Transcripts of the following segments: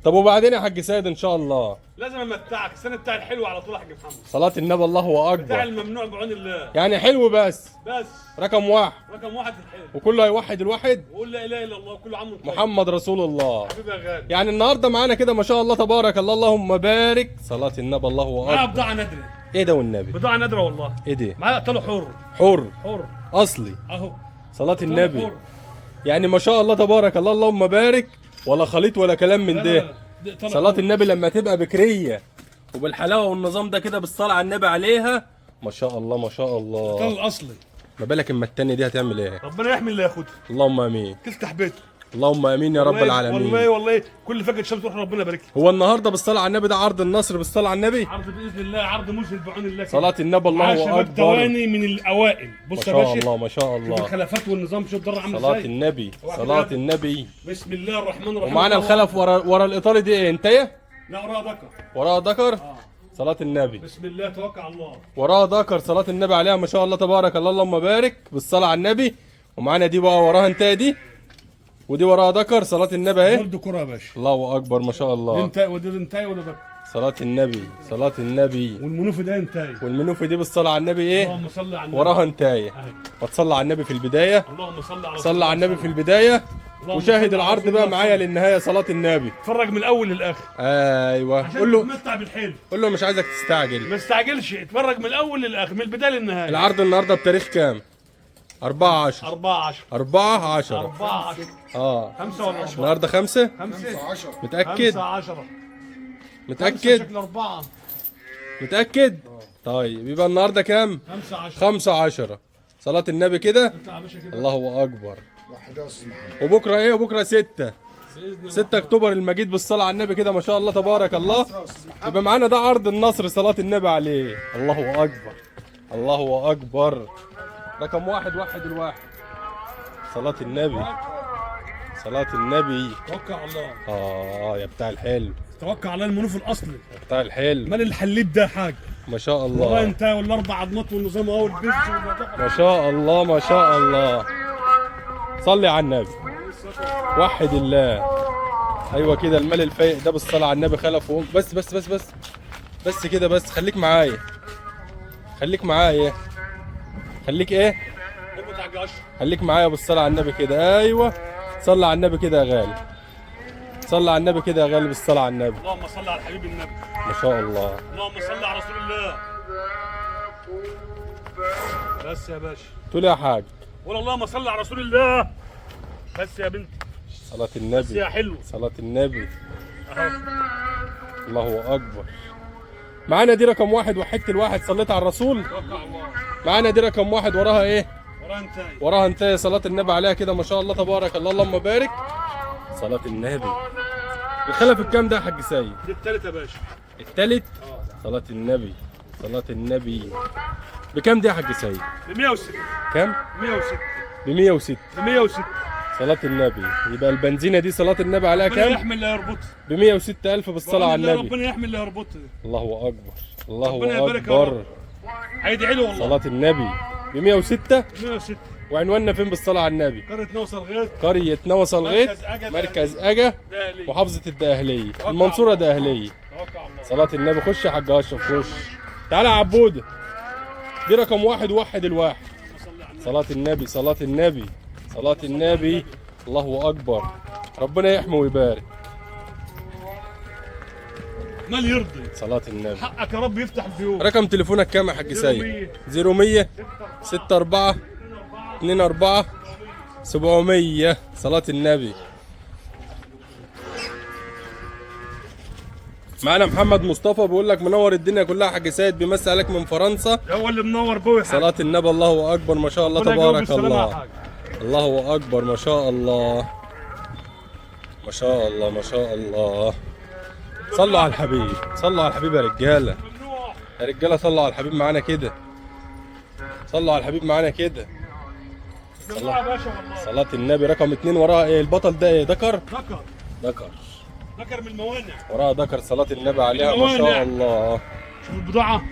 طب وبعدين يا حاج سيد ان شاء الله؟ لازم امتعك السنه بتاع الحلو على طول يا حاج محمد. صلاة النبي الله بتاع اكبر. الممنوع بعون الله. يعني حلو بس بس رقم واحد، رقم واحد في الحلو. وكله هيوحد الواحد وقول لا اله الا الله كله عام طيب. محمد رسول الله. حبيبي يا غالي. يعني النهارده معانا كده ما شاء الله تبارك الله اللهم بارك. صلاة النبي الله معايا اكبر. بضاعه نادره. ايه ده والنبي؟ بضاعه نادره والله. ايه ده؟ معايا قتله حر. حر حر اصلي. اهو. صلاة النبي. حر. يعني ما شاء الله تبارك الله اللهم بارك، ولا خليط ولا كلام من ده. صلاة النبي لما تبقى بكرية وبالحلاوة والنظام ده كده بالصلاة على النبي عليها ما شاء الله ما شاء الله. القتل الاصلي. ما بالك اما التانية دي هتعمل ايه؟ ربنا يحمي اللي ياخدها. اللهم امين. تفتح بيته. اللهم امين يا رب والله العالمين. والله كل فجأة شمس تروح ربنا يبارك لك. هو النهارده بالصلاة على النبي ده عرض النصر بالصلاة على النبي. عرض باذن الله، عرض مذهل بعون الله. صلاة النبي معاه الله شباب اكبر. تواني من الاوائل. ما بص يا شاء باشا. الله ما شاء شوف الله. الخلافات والنظام، شوف الدرع عامل صلاة ازاي. النبي واحد صلاة واحد. النبي. بسم الله الرحمن الرحيم. ومعانا الخلف ورا الايطالي دي ايه انتيه؟ لا وراها ذكر. وراها ذكر. صلاة النبي. بسم الله توكل على الله. وراها ذكر صلاة النبي عليها ما شاء الله تبارك الله اللهم بارك بالصلاة على النبي. ومعانا دي بقى وراها انتيه دي، ودي وراها ذكر صلاة النبي اهي. برضه كرة يا باشا. الله اكبر ما شاء الله. انتاي ودي انتاي ولا ذكر. صلاة النبي صلاة النبي. والمنوف ده انتاي. والمنوفي دي بالصلاة على النبي ايه؟ اللهم صل على النبي. وراها انتايه. أهي. وتصلى على النبي في البداية. اللهم صل على صلى على النبي في البداية اللهم وشاهد صل على العرض رسول بقى الله. معايا للنهاية صلاة النبي. اتفرج من الاول للاخر ايوه عشان قول له تتمتع بالحلو. قول له مش عايزك تستعجل. ما تستعجلش، اتفرج من الاول للاخر من البدايه للنهايه. العرض النهارده بتاريخ كام؟ 14 14 14 14 اه 5 ولا 4 النهارده 5 5 متأكد 10 متأكد شكل 4 متأكد طيب يبقى النهارده كام؟ 5 10 15 صلاة النبي كده. يا باشا كده. الله اكبر. وبكره ايه؟ وبكره 6 اكتوبر المجيد بالصلاة على النبي كده ما شاء الله تبارك الله. يبقى معانا ده عرض النصر صلاة النبي عليه. الله اكبر الله اكبر. رقم واحد واحد الواحد. صلاة النبي صلاة النبي. توكل على الله. يا بتاع الحلو توكل على المنوف الاصلي. يا بتاع الحلو مال الحليب ده حاجه. ما شاء والله الله انت والاربع عظمات والنظام اهو البيت ما شاء الله ما شاء الله. صلي على النبي وحد الله. ايوه كده المال الفايق ده بالصلاة على النبي خلف وام. بس كده بس. خليك معايا خليك معايا خليك ايه بتاع جاش. خليك معايا بالصلاة على النبي كده. ايوه صلي على النبي كده يا غالي. صلي على النبي كده يا غالي بالصلاة على النبي. اللهم صل على حبيب النبي. ما شاء الله. اللهم صل على رسول الله. بس يا باشا. تقول يا حاج قول اللهم صل على رسول الله. بس يا بنتي. صلاة بس النبي يا حلو. صلاة النبي. اهو. الله أكبر. معانا دي رقم واحد وحدت الواحد صليت على الرسول. توكل على الله. معانا دي رقم واحد وراها ايه؟ وراها انتهي. وراها انتهي صلاة النبي عليها كده ما شاء الله تبارك الله اللهم بارك. صلاة النبي. الخلف الكام ده يا حاج سيد؟ دي التالت يا باشا. التالت. صلاة النبي صلاة النبي. بكام دي يا حاج سيد؟ ب 106. كام؟ 106. ب 106 ب 106. صلاة النبي. يبقى البنزينة دي صلاة النبي عليها ربنا كام؟ يحمي اللي هيربطها. ب 106,000 بالصلاة على النبي. ربنا يحمي اللي هيربطها. الله أكبر ربنا الله يبارك يا أكبر. رب. هيدعي له والله. صلاة النبي ب 106. 106. وعنواننا فين بالصلاة على النبي؟ قرية نوصل غير. قرية نوصل غيط مركز أجا. مركز أجا دهلي. محافظة الدقهلية المنصورة دقهلية. توكل على الله. صلاة النبي. خش يا حاج أشرف خش. تعالى يا عبودة. دي رقم واحد وحد الواحد. صلاة النبي صلاة النبي صلاة النبي. الله أكبر. ربنا يحمي ويبارك. مال يرضي. صلاة النبي. حقك يا رب يفتح البيوت. رقم تليفونك كام يا حاج سيد؟ 0100 64 24 700. صلاة النبي. معانا محمد مصطفى بيقول لك منور الدنيا كلها يا حاج سيد بيمسي عليك من فرنسا. هو اللي منور بوي. صلاة النبي. الله أكبر ما شاء الله ربنا يجاوب تبارك بالسلامة يا الله. حاج. الله أكبر ما شاء الله ما شاء الله ما شاء الله. صلوا على الحبيب صلوا على الحبيب يا رجالة. ممنوع. يا رجالة صلوا على الحبيب معانا كده. صلوا على الحبيب معانا كده. ممنوع يا باشا والله. صلاة النبي. رقم 2 وراها ايه؟ البطل ده ايه؟ ذكر؟ ذكر. ذكر. ذكر من الموانع. وراها ذكر صلاة النبي عليها ما شاء الله. شوف البضاعة.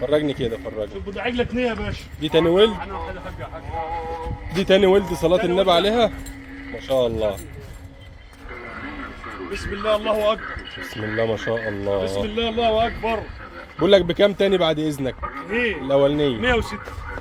فرجني كده فرجني. شوف البضاعة عجلة 2 يا باشا. دي تاني ولد. انا واحد يا حاج يا حاج. دي تاني ولد صلاة النبي عليها ما شاء الله. بسم الله الله اكبر. بسم الله ما شاء الله. بسم الله الله اكبر. بقول لك بكام تاني بعد اذنك؟ ايه الاولانيه 106.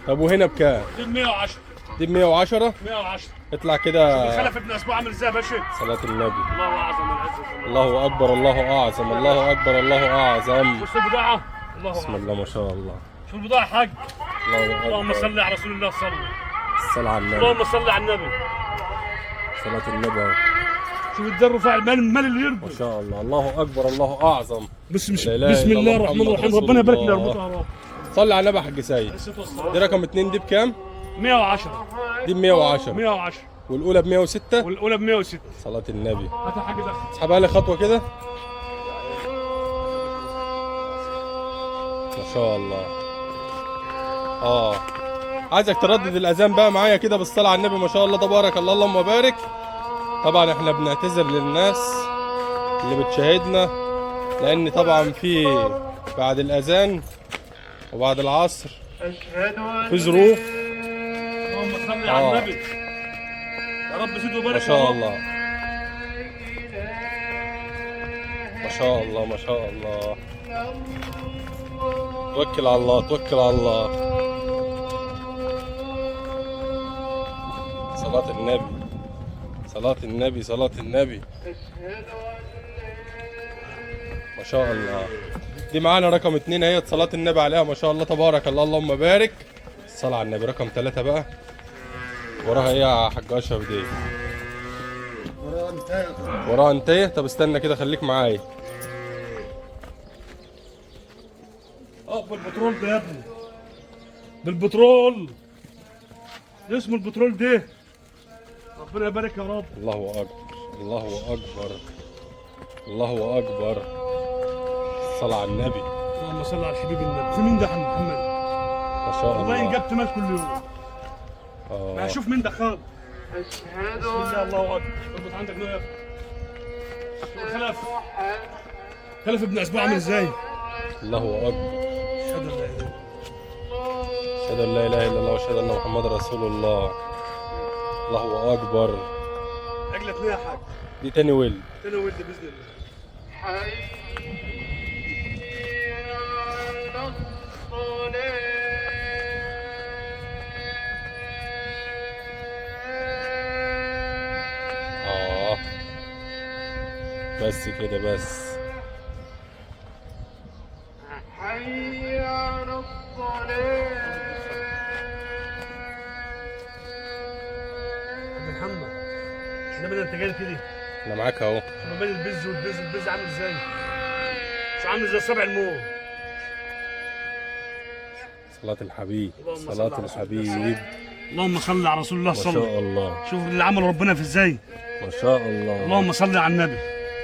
طب وهنا بكام؟ دي 110. دي ب 110. 110. اطلع كده. خلف ابن اسبوع عامل ازاي يا باشا؟ صلاة النبي. الله اعظم العزة. الله اكبر الله اعظم الله اكبر الله اعظم. بص البضاعة. الله بسم اعظم. الله ما شاء الله. شوف البضاعة يا حاج. الله اللهم اكبر. صل على رسول الله صلى. الصلاة على النبي. اللهم صل على النبي. صلاة النبي أهو. شوف الدر رفع المال اللي ما يرضي. شاء الله. الله اكبر الله اعظم. بسم لا إله إلا بسم الله الله الرحمن محمد الرحيم. رسول ربنا يبارك الله. لنا اربطها يا رب. صلي على النبي يا حاج سيد. دي رقم 2 دي بكام؟ 110. دي ب 110. 110. والاولى ب 106. والاولى ب 106. صلاة النبي. هات يا حاج ده. اسحبها لي خطوة كده. ما شاء الله. عايزك تردد الاذان بقى معايا كده بالصلاة على النبي. ما شاء الله تبارك الله اللهم بارك. طبعا احنا بنعتذر للناس اللي بتشاهدنا لان طبعا في بعد الاذان وبعد العصر في ظروف. اللهم صل على النبي. يا رب زد وبارك. ما شاء الله. ما شاء الله ما شاء الله. توكل على الله توكل على الله. صلاة النبي صلاة النبي صلاة النبي. ما شاء الله. دي معانا رقم 2 اهي صلاة النبي عليها ما شاء الله تبارك الله اللهم بارك. الصلاة على النبي. رقم 3 بقى وراها ايه يا حاج اشرف دي؟ وراها انتهيه. طب استنى كده خليك معايا. بالبترول ده يا ابني. بالبترول. ده اسمه البترول ده. ربنا يبارك يا رب. الله اكبر الله اكبر الله اكبر. الصلاة على النبي. اللهم صل على الحبيب النبي. في مين ده يا محمد؟ ما شاء الله. والله ان جبت مال كل يوم. ما شوف مين ده خالص. بسم الله الله اكبر. اربط عندك نوع. خلف. خلف ابن اسبوع عامل ازاي؟ الله اكبر. اشهد ان لا اله الا الله. اشهد ان لا اله الا الله واشهد ان محمد رسول الله. الله اكبر. عجلة اتنين يا حاج. دي تاني ولد. تاني ولد باذن الله. بس كده بس. حي على الصلاة. محمد احنا بدنا انت جاي كده. انا معاك اهو. شوف مال البز والبز عامل ازاي؟ شو عامل زي سبع الموت. صلاة الحبيب اللهم صل صلاة على رسول الحبيب. اللهم صل على رسول الله ما صلى. شاء الله. شوف اللي عمله ربنا في ازاي. ما شاء الله. اللهم صل على النبي.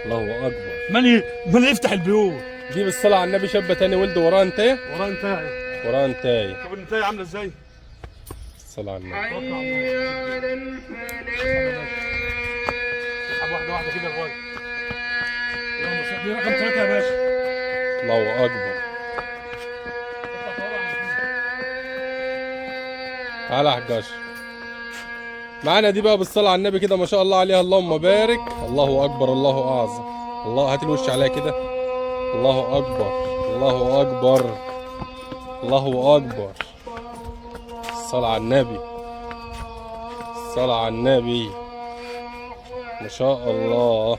الله اكبر. مالي يفتح البيوت. دي بالصلاة على النبي. شابة تاني ولد وراها انتهيه. وراه انتهى. وراها انتهيه. شوف الانتهى عامله ازاي. الصلاة على النبي. حي على الفلاح. اسحب واحده واحده كده لغايه. اللهم صل. دي رقم 3 يا باشا. الله اكبر. تعالى يا حاج اشرف. معانا دي بقى بالصلاة على النبي كده ما شاء الله عليها اللهم بارك. الله اكبر الله اعظم. الله هات الوش عليها كده. الله اكبر الله اكبر الله اكبر. الصلاة على النبي. الصلاة على النبي. ما شاء الله.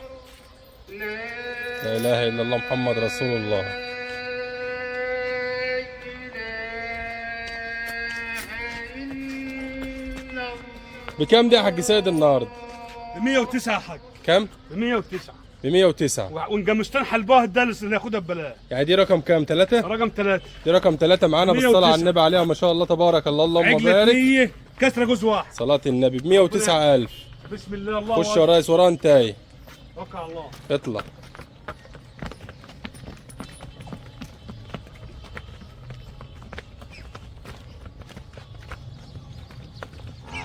لا اله الا الله محمد رسول الله. بكام دي يا حاج سيد النهارده؟ ب 109 يا حاج. كام؟ ب 109. ب 109. ونجمستان حلبوها الدالس اللي ياخدها ببلاش. يعني دي رقم كام؟ 3؟ رقم 3. دي رقم 3 معانا بالصلاة على 109. النبي عليها ما شاء الله تبارك الله اللهم عجلة بارك. 100 كسرة جوز واحد. صلاة النبي ب 109,000. بسم الله الله خش يا ريس وراها انتهي. توكل على الله. اطلع.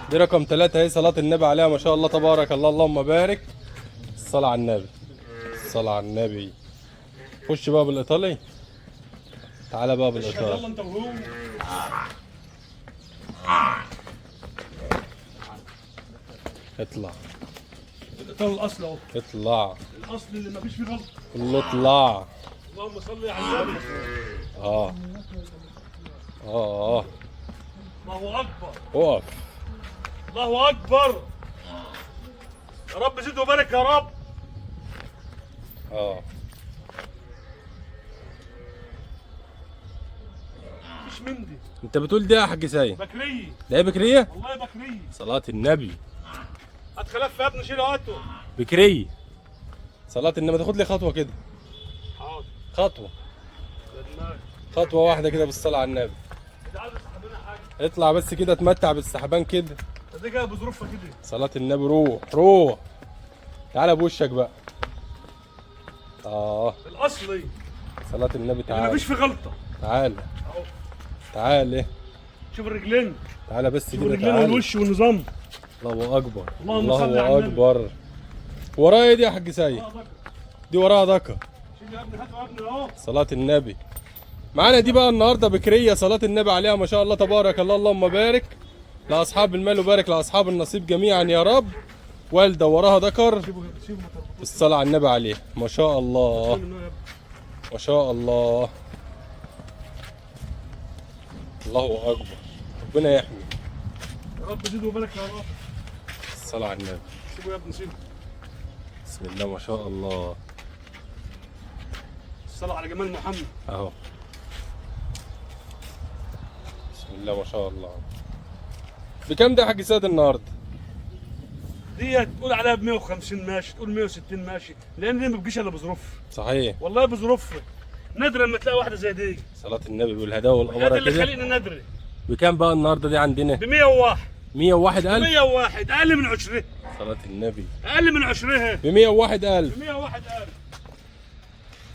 دي رقم 3 اهي صلاة النبي عليها ما شاء الله تبارك الله اللهم بارك. الصلاة على النبي. الصلاة على النبي. خش بقى بالايطالي. تعالى بقى يلا بالايطالي. انت وهو. اطلع. الاطار الاصلي اهو. اطلع. الاصل اللي ما فيش فيه غلط. كله اطلع. اللهم صل على النبي. اه اه الله اكبر. اقف. الله اكبر. يا رب زد وبارك يا رب. اه مفيش من دي. انت بتقول ده يا حاج سيد؟ بكريه. ده إيه بكريه؟ والله بكريه. صلاة النبي. هات خلاف يا ابني، شيل هاته. بكريه. صلاة النبي. تاخد لي خطوة كده. حاضر. خطوة. بالله. خطوة واحدة كده بالصلاة على النبي. انت عايز تسحبنا حاجه؟ اطلع بس كده اتمتع بالسحبان كده. ده جاي بظروفها كده. صلاة النبي. روح روح. تعالى بوشك بقى. اه الاصلي صلاة النبي. اللي تعالى مفيش فيه غلطه. تعالى اهو. تعالى شوف الرجلين. تعالى بس شوف كده. الرجلين تعالى. والوش والنظام. الله اكبر. اللهم صل على الله النبي. اكبر. ورايا ايه دي يا حاج سيد؟ دي وراها دكة. شيل يا ابني، هاته يا ابني اهو. صلاة النبي. معانا دي بقى النهارده بكرية. صلاة النبي عليها ما شاء الله تبارك الله. اللهم بارك لاصحاب المال وبارك لاصحاب النصيب جميعا يا رب. والده وراها ذكر. سيبه ما تربطوش. الصلاة على النبي عليه ما شاء الله. منه يا ابني. ما شاء الله. الله اكبر. ربنا يحمي. يا رب زد وبارك يا رب. الصلاة على النبي. سيبه يا ابني، سيبه. بسم الله ما شاء الله. الصلاة على جمال محمد. اهو. بسم الله ما شاء الله. بكام ده يا حاج سيد النهارده؟ دي تقول عليها ب 150 ماشي، تقول 160 ماشي، لان دي ما بتجيش الا بظروف. صحيح. والله بظروف. نادر لما تلاقي واحده زي دي. صلاة النبي والهداوة هذا والأمارة اللي كده. خلينا ندري. بكام بقى النهارده دي عندنا؟ ب 101. 101,000. 101 اقل من عشره. صلاة النبي. اقل من عشرها. ب 101,000. ب 101 اقل.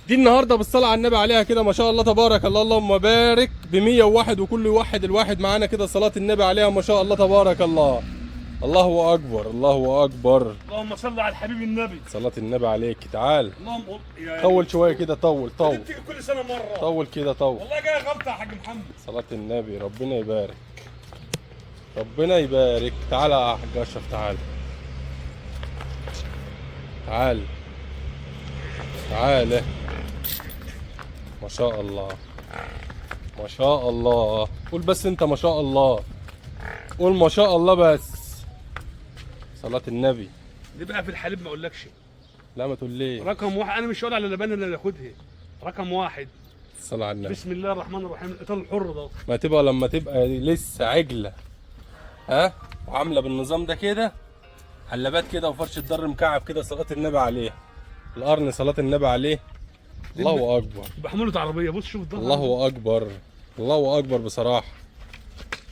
دي النهارده بالصلاة على النبي عليها كده ما شاء الله تبارك الله. اللهم بارك ب 101 وكل واحد الواحد معانا كده صلاة النبي عليها ما شاء الله تبارك الله. الله أكبر. الله أكبر. اللهم صل على الحبيب النبي. صلاة النبي عليك. تعال اللهم يا طول شوية كده. طول طول بتيجي كل سنه مره. طول كده. طول. والله جاي غلطه يا حاج محمد. صلاة النبي. ربنا يبارك. ربنا يبارك. تعالى يا حاج أشرف. تعال تعال تعال. ما شاء الله. ما شاء الله. قول بس انت ما شاء الله. قول ما شاء الله بس. صلاة النبي. دي بقى في الحليب ما اقولكش. لا ما تقول ليه. رقم واحد، انا مش هقول على اللبان اللي ناخدها. رقم واحد. الصلاة على النبي. بسم الله الرحمن الرحيم. الاطار الحر ده. ما تبقى لما تبقى لسه عجلة ها وعاملة بالنظام ده كده، حلبات كده وفرش الدر مكعب كده. صلاة النبي عليه. القرن صلاة النبي عليه. الله أكبر. بحمولة عربيه. بص شوف الظهر. الله أكبر. الله أكبر بصراحة.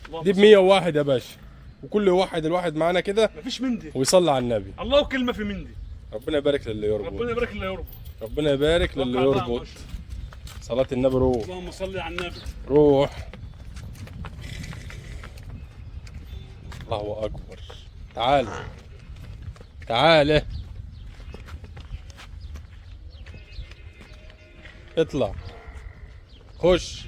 اللهم دي ب صل. 101 يا باشا. وكل واحد الواحد معانا كده مفيش من دي. ويصلي على النبي. الله كلمه في من دي. ربنا يبارك للي يربط. ربنا يبارك اللي يربط. ربنا يبارك للي وقع بقى يربط. ماشي. صلاة النبي. روح اللهم صل على النبي. روح. الله أكبر. تعال تعال. اطلع. خش.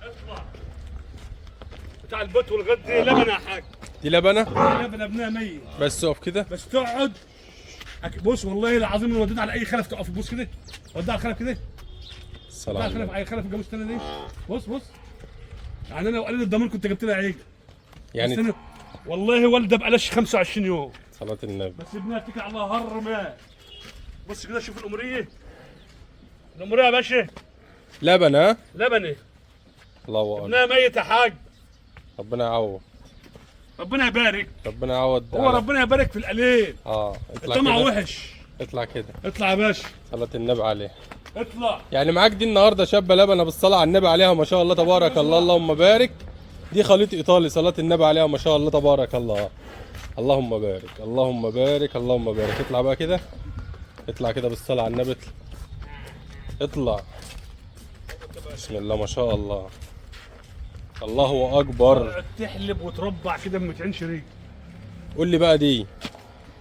اطلع. بتاع البيت والغد دي لبن يا حاج. دي لبنة. لبن ابنها ميت. بس اقف كده. بس تقعد. بص والله العظيم لو وديت على اي خلف تقف. بص كده. وديها على الخلف كده. الصلاة وديها على على الخلف. النبي. اي خلف الجاموس التاني دي. بص بص. يعني انا لو قليل الضمان كنت جبت لها عيجه. يعني بس أنا والله والده بقالش 25 يوم. صلاة النبي. بس ابنها اتكل على الله هر مات. بص كده شوف الاموريه. الاموريه يا باشا. لبن ها. لبنه. الله أكبر. ابنها ميت يا حاج. ربنا يعوض. ربنا يبارك. ربنا يعوض. هو ربنا يبارك في القليل. اطلع الطمع كده. وحش. اطلع كده. اطلع يا باشا. صلاة النبي عليه. اطلع. يعني معاك دي النهارده شابه لبنه بالصلاه على النبي عليها ما شاء الله تبارك الله. اللهم بارك. دي خليط ايطالي. صلاه النبي عليها ما شاء الله تبارك الله. اللهم بارك. اللهم بارك. اللهم بارك. اطلع بقى كده. اطلع كده بالصلاه على النبي. اطلع. بسم الله ما شاء الله. الله اكبر. تحلب وتربع كده ما تعينش ريق. قول لي بقى دي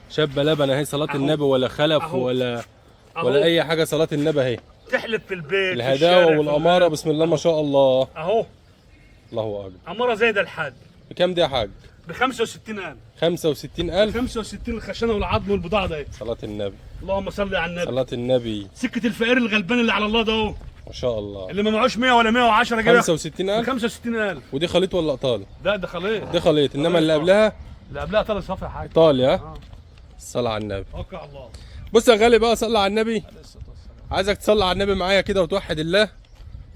شابه لبنه اهي صلاه أهو. النبي ولا خلف أهو. ولا أهو. اي حاجه. صلاه النبي اهي. تحلب في البيت. في الهداوه الشارع، والاماره. بسم الله ما شاء الله. اهو. الله اكبر. عماره زي ده الحاج بكام دي يا حاج؟ ب 65,000. 65,000. 65 الخشنه والعظم والبضاعه ده. صلاة النبي. اللهم صل على النبي. صلاة النبي. سكه الفقير الغلبان اللي على الله ده اهو، ما شاء الله. اللي ما معهوش 100 ولا 110 جنيه. 65,000. 65,000. ودي خليط ولا ايطالي؟ لا ده خليط. دي خليط، انما اللي قبلها اللي قبلها طالع صافي يا حاج. ايطالي. ها. الصلاة على النبي. توكل على الله. بص يا غالي بقى، صلي على النبي. عايزك تصلي على النبي معايا كده وتوحد الله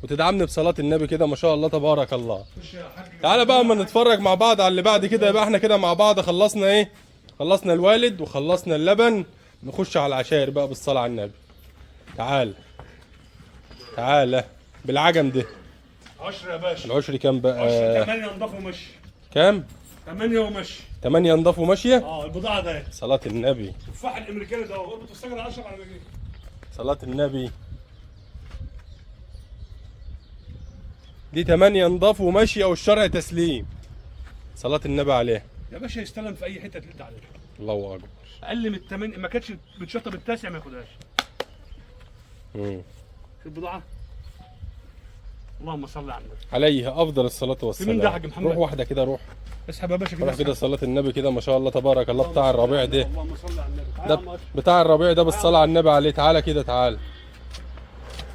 وتدعمني بصلاة النبي كده، ما شاء الله تبارك الله. تعالى بقى اما نتفرج مع بعض على اللي بعد كده، يبقى احنا كده مع بعض خلصنا ايه؟ خلصنا الوالد وخلصنا اللبن، نخش على العشاير بقى بالصلاة على النبي. تعال تعالى بالعجم ده. 10 يا باشا. العشر كام بقى؟ 8 نضاف ومشي. كام؟ 8 ومشي. 8 نضاف وماشية؟ البضاعه ده. صلاة النبي. التفاح الامريكاني ده اهو، اربط السجن 10 على جنيه. صلاة النبي. دي 8 نضاف وماشية والشرع تسليم. صلاة النبي عليه. يا باشا يستلم في اي حته تلد عليه. الله اكبر. اقل من الثمن ما كانتش بتشطب التاسع ما ياخدهاش. في البضاعه. اللهم صل على النبي. عليه افضل الصلاة والسلام. مين ده يا حاج محمد؟ روح واحدة كده، روح اسحب يا باشا كده. روح كده صلاة النبي كده، ما شاء الله تبارك الله. بتاع الربيع ده، اللهم صل على النبي. ده بتاع الربيع ده بالصلاة على النبي عليه. تعالى كده تعالى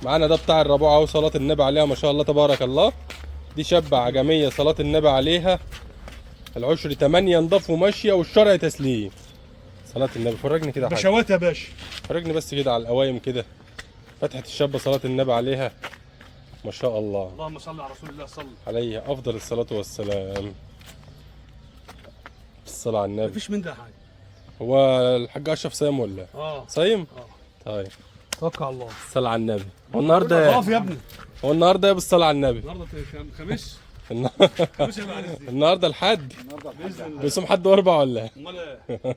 معانا، ده بتاع الربيع اهو، صلاة النبي عليها ما شاء الله تبارك الله. دي شابة عجمية صلاة النبي عليها. العشر 8 نضاف وماشية والشرع تسليم. صلاة النبي. فرجني كده يا حاج، بشوات يا باشا. فرجني بس كده على القوايم كده. فتحة الشابة صلاة النبي عليها ما شاء الله. اللهم صل على رسول الله. صل عليه افضل الصلاة والسلام. الصلاة على النبي. مفيش من ده حاجه. هو الحاج اشرف صايم ولا؟ صايم؟ طيب توكل على الله. الصلاة على النبي. هو النهارده اقف يا ابني. هو النهارده ايه بالصلاة على النبي؟ النهارده خميس. خميس يا معلم. النهارده الحد؟ باذن الله. بيصوم حد واربع ولا ايه؟ امال ايه؟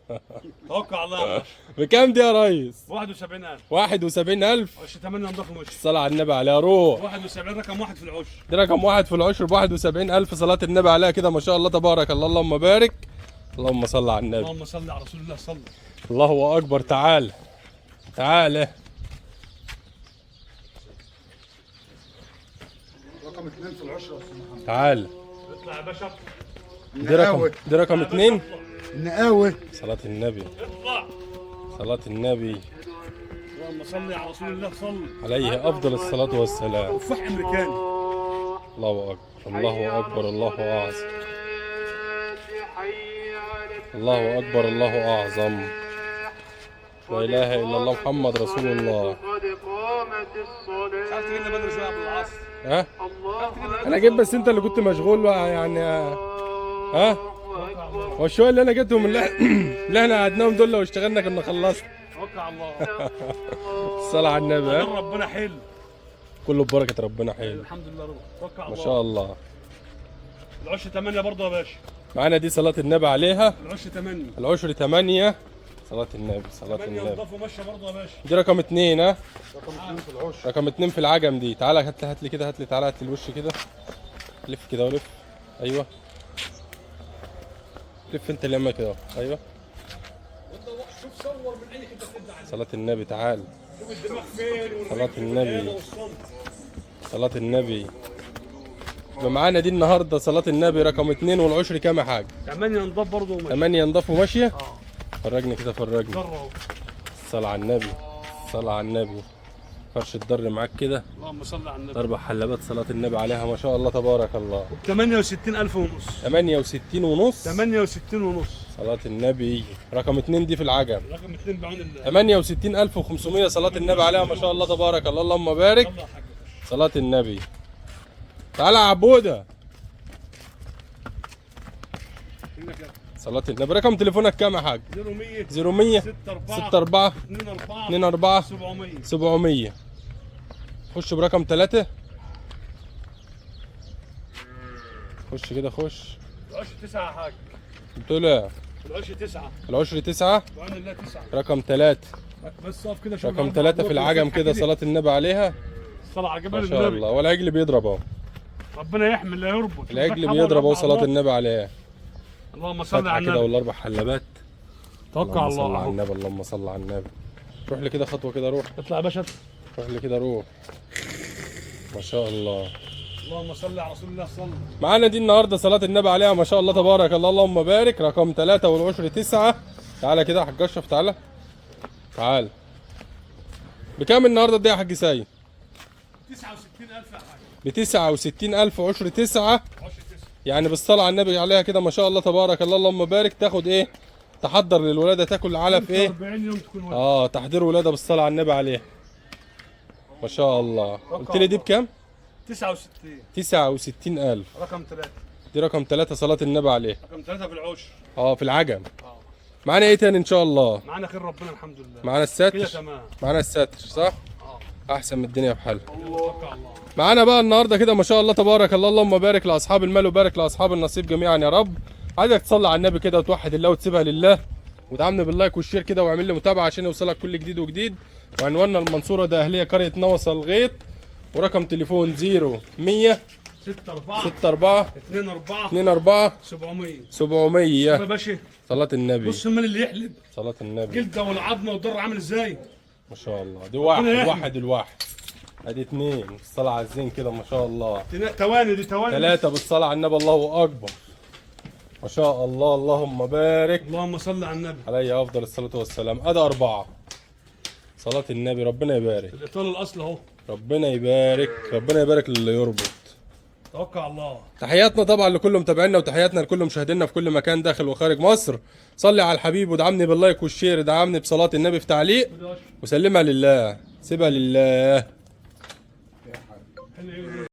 توكل على الله يا باشا. بكام دي يا ريس؟ 71,000. 71,000. 8 نضاف ومشي. الصلاة على النبي عليها. روح. 71 رقم واحد في العشر. دي رقم واحد في العشر ب 71,000. صلاة النبي عليها كده ما شاء الله تبارك الله. اللهم بارك. اللهم صل على النبي. اللهم صل على رسول الله. صل. الله اكبر. تعال تعال. رقم 2 في العشرة يا استاذ محمد. تعال. اطلع يا باشا. دي رقم 2. النقاوة. صلاة النبي. اطلع. صلاة النبي. اللهم صل على رسول الله. صل. عليه افضل الصلاة والسلام. تفاح امريكاني. الله اكبر الله اكبر الله اعظم. الله اكبر الله اعظم. لا اله الا الله محمد رسول الله. قد قامت الصلاة. تعال تجينا بدري شويه قبل العصر. ها؟ الله انا جيت بس انت اللي كنت مشغول بقى يعني. ها؟ هو الشويه اللي انا جيتهم اللي احنا قعدناهم دول لو اشتغلنا كنا خلصنا. توكل على الله. الصلاة على النبي. ها؟ ربنا حلو. كله ببركة ربنا حلو. الحمد لله رب. توكل على ما الله. شاء الله. العشر 8 برضه يا باشا. معانا دي صلاة النبي عليها. العشر 8. العشر 8. صلاة النبي. صلاة 8 النبي. نضاف ومشي برضه يا باشا. دي رقم 2. ها؟ رقم 2 في العشرة. رقم 2 في العجم دي. تعالى هات لي كده، هات لي. تعالى هات لي الوش كده. لف كده ولف. ايوه. لف انت اليمه كده. ايوه. شوف صور من اي حته تبدا عليه. صلاة النبي. تعال. شوف الدماغ فين. صلاة النبي. والصمت. صلاة النبي. يبقى معانا دي النهارده صلاة النبي رقم 2 والعشر كام يا حاج؟ 8 نضاف برضه ومشي. 8 نضاف وماشية؟ فرجني كده فرجني. جرب. الصلاة على النبي. الصلاة على النبي. فرش الضر معاك كده. اللهم صل على النبي. 4 حلبات صلاة النبي عليها ما شاء الله تبارك الله. 68,000 ونص. 68 ونص. 68 ونص. صلاة النبي. رقم 2 دي في العجم. رقم 2 بعون الله. 68,500 صلاة النبي عليها ما شاء الله تبارك الله. اللهم بارك. الله يا حاج. صلاة النبي. تعالى يا عبودة. هنا كده. صلاة النبي. رقم تليفونك كام يا حاج؟ 0100 0100 64 64 24 24 700. 700. خش برقم 3. خش كده خش. العشر 9 يا حاج. بتقول ايه؟ العشر 9 العشر 9. بعون الله 9. رقم 3. بس اقف كده شوف. رقم 3 في العجم كده صلاة النبي عليها صلاة على جبل ما شاء النبي. الله. والعجل بيضرب اهو. ربنا يحمل لا يربط. العجل بيضرب اهو صلاة النبي عليها. اللهم صل فتحة على كده النبي. والاربع حلبات. توكل على اللهم صل على الله. النبي. اللهم صل على النبي. روح لي كده خطوة كده. روح اطلع يا باشا. روح لي كده روح. ما شاء الله. اللهم صل على رسول الله صلى. معانا دي النهارده صلاة النبي عليها ما شاء الله تبارك الله، اللهم بارك، رقم 3 والعشر 9. تعالى كده يا حاج اشرف، تعالى تعالى. بكام النهارده دي يا حاج سيد؟ 69000 يا حاج. ب 69000 عشر 9. 10 9. يعني بالصلاة على النبي عليها كده ما شاء الله تبارك الله، اللهم بارك. تاخد ايه؟ تحضر للولاده، تاكل علف ايه؟ 40 يوم تكون ولد. تحضير ولاده بالصلاة على النبي عليها ما شاء الله. قلت لي دي بكام؟ 69. 69000. رقم 3. دي رقم 3 صلاة النبي عليه. رقم 3 في العشر. في العجم. معانا ايه تاني ان شاء الله؟ معانا خير ربنا الحمد لله. معانا الستر. كده تمام. معانا الستر صح؟ احسن من الدنيا بحالها. توكل على الله. معانا بقى النهارده كده ما شاء الله تبارك الله، اللهم بارك لاصحاب المال وبارك لاصحاب النصيب جميعا يا رب. عايزك تصلي على النبي كده وتوحد الله وتسيبها لله، وتعاملنا باللايك والشير كده، واعمل لي متابعه عشان يوصلك كل جديد وجديد. وعنواننا المنصوره ده اهليه قريه نوصل الغيط، ورقم تليفون 0100 6 4 64 2 4 24 700. 700. يا باشا صلاة النبي. بص المال اللي يحلب صلاة النبي جلده والعظمه والضر عامل ازاي. ما شاء الله. دي واحد ربنا يحمي. واحد الواحد. ادي 2 بالصلاة على الزين كده ما شاء الله. تواني دي تواني. 3 بالصلاة على النبي، الله اكبر ما شاء الله، اللهم بارك اللهم صل على النبي. عليه افضل الصلاة والسلام. ادي 4 صلاة النبي، ربنا يبارك. الاطار الاصل اهو. ربنا يبارك، ربنا يبارك للي يربط. توكل على الله. تحياتنا طبعا لكل متابعينا، وتحياتنا لكل مشاهدينا في كل مكان داخل وخارج مصر. صلي على الحبيب ودعمني باللايك والشير، دعمني بصلاة النبي في تعليق، وسلمها لله، سيبها لله.